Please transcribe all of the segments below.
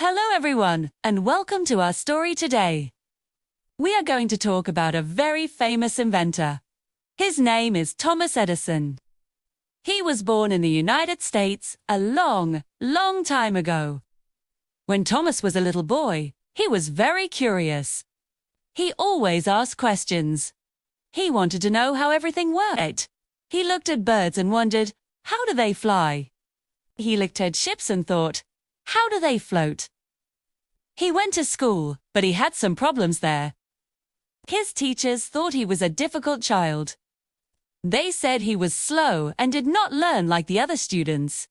Hello everyone, and welcome to our story today. We are going to talk about a very famous inventor. His name is Thomas Edison. He was born in the United States a long, long time ago. When Thomas was a little boy, he was very curious. He always asked questions. He wanted to know how everything worked. He looked at birds and wondered, how do they fly? He looked at ships and thought, how do they float? He went to school, but he had some problems there. His teachers thought he was a difficult child. They said he was slow and did not learn like the other students.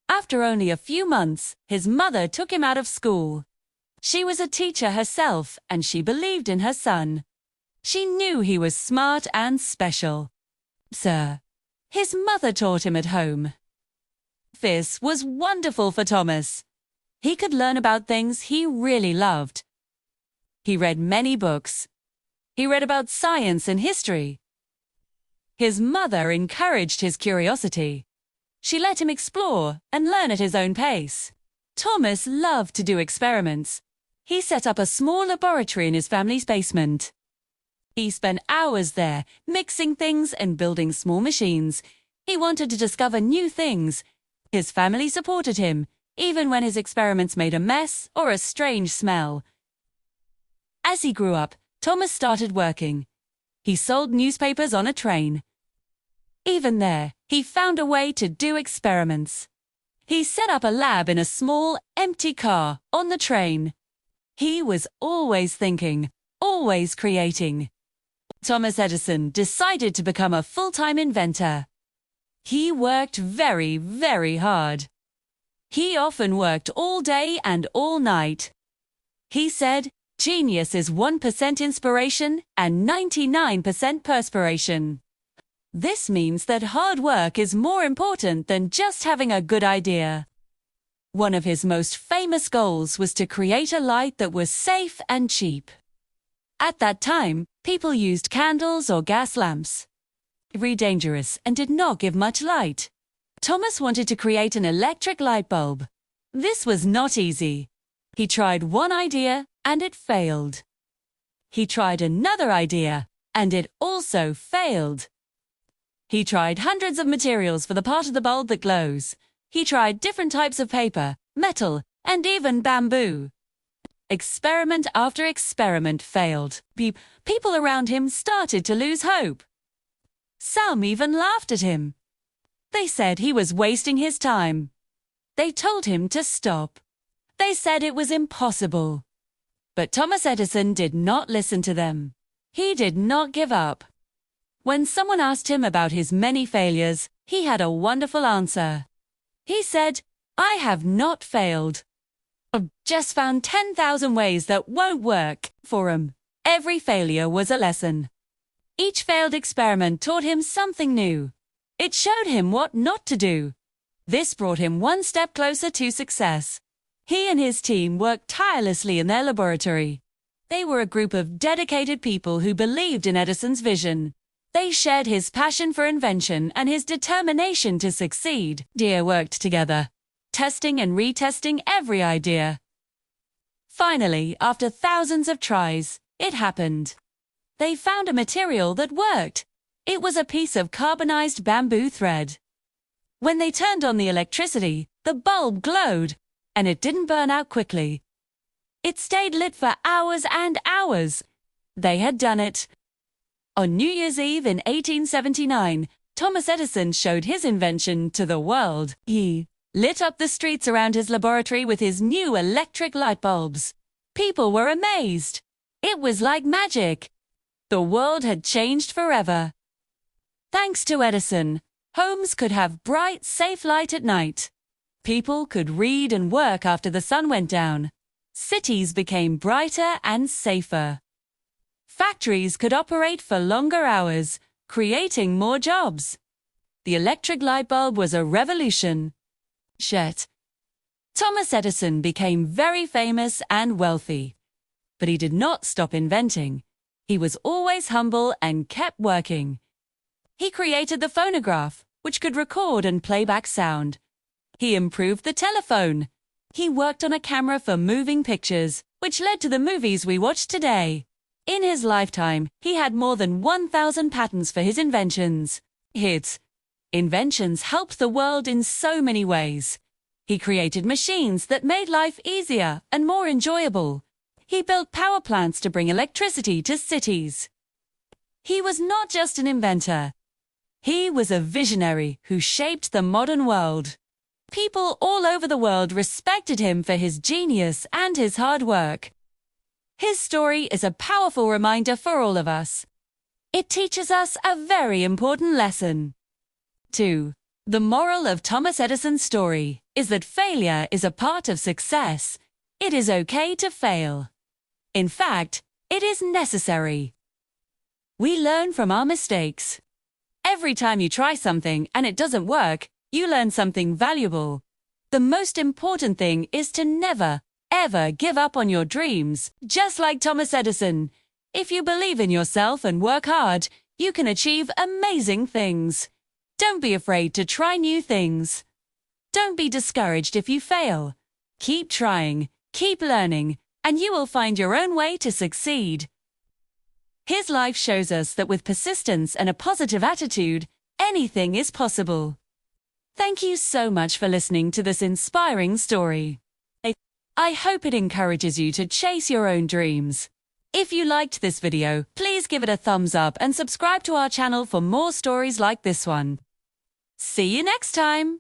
After only a few months, his mother took him out of school. She was a teacher herself, and she believed in her son. She knew he was smart and special. Sir, his mother taught him at home. This was wonderful for Thomas. He could learn about things he really loved. He read many books. He read about science and history. His mother encouraged his curiosity. She let him explore and learn at his own pace. Thomas loved to do experiments. He set up a small laboratory in his family's basement. He spent hours there, mixing things and building small machines. He wanted to discover new things. His family supported him, even when his experiments made a mess or a strange smell. As he grew up, Thomas started working. He sold newspapers on a train. Even there, he found a way to do experiments. He set up a lab in a small, empty car on the train. He was always thinking, always creating. Thomas Edison decided to become a full-time inventor. He worked very, very hard. He often worked all day and all night. He said, genius is 1% inspiration and 99% perspiration. This means that hard work is more important than just having a good idea. One of his most famous goals was to create a light that was safe and cheap. At that time, people used candles or gas lamps. Very dangerous and did not give much light. Thomas wanted to create an electric light bulb. This was not easy. He tried one idea and it failed. He tried another idea and it also failed. He tried hundreds of materials for the part of the bulb that glows. He tried different types of paper, metal, and even bamboo. Experiment after experiment failed. People around him started to lose hope. Some even laughed at him. They said he was wasting his time. They told him to stop. They said it was impossible. But Thomas Edison did not listen to them. He did not give up. When someone asked him about his many failures, he had a wonderful answer. He said, I have not failed. I've just found 10,000 ways that won't work for him. Every failure was a lesson. Each failed experiment taught him something new. It showed him what not to do. This brought him one step closer to success. He and his team worked tirelessly in their laboratory. They were a group of dedicated people who believed in Edison's vision. They shared his passion for invention and his determination to succeed. They worked together, testing and retesting every idea. Finally, after thousands of tries, it happened. They found a material that worked. It was a piece of carbonized bamboo thread. When they turned on the electricity, the bulb glowed, and it didn't burn out quickly. It stayed lit for hours and hours. They had done it. On New Year's Eve in 1879, Thomas Edison showed his invention to the world. He lit up the streets around his laboratory with his new electric light bulbs. People were amazed. It was like magic. The world had changed forever. Thanks to Edison, homes could have bright, safe light at night. People could read and work after the sun went down. Cities became brighter and safer. Factories could operate for longer hours, creating more jobs. The electric light bulb was a revolution. Yet, Thomas Edison became very famous and wealthy. But he did not stop inventing. He was always humble and kept working. He created the phonograph, which could record and play back sound. He improved the telephone. He worked on a camera for moving pictures, which led to the movies we watch today. In his lifetime, he had more than 1,000 patents for his inventions. His inventions helped the world in so many ways. He created machines that made life easier and more enjoyable. He built power plants to bring electricity to cities. He was not just an inventor. He was a visionary who shaped the modern world. People all over the world respected him for his genius and his hard work. His story is a powerful reminder for all of us. It teaches us a very important lesson. 2. The moral of Thomas Edison's story is that failure is a part of success. It is okay to fail. In fact, it is necessary. We learn from our mistakes. Every time you try something and it doesn't work, you learn something valuable. The most important thing is to never, ever give up on your dreams, just like Thomas Edison. If you believe in yourself and work hard, you can achieve amazing things. Don't be afraid to try new things. Don't be discouraged if you fail. Keep trying, keep learning, and you will find your own way to succeed. His life shows us that with persistence and a positive attitude, anything is possible. Thank you so much for listening to this inspiring story. I hope it encourages you to chase your own dreams. If you liked this video, please give it a thumbs up and subscribe to our channel for more stories like this one. See you next time!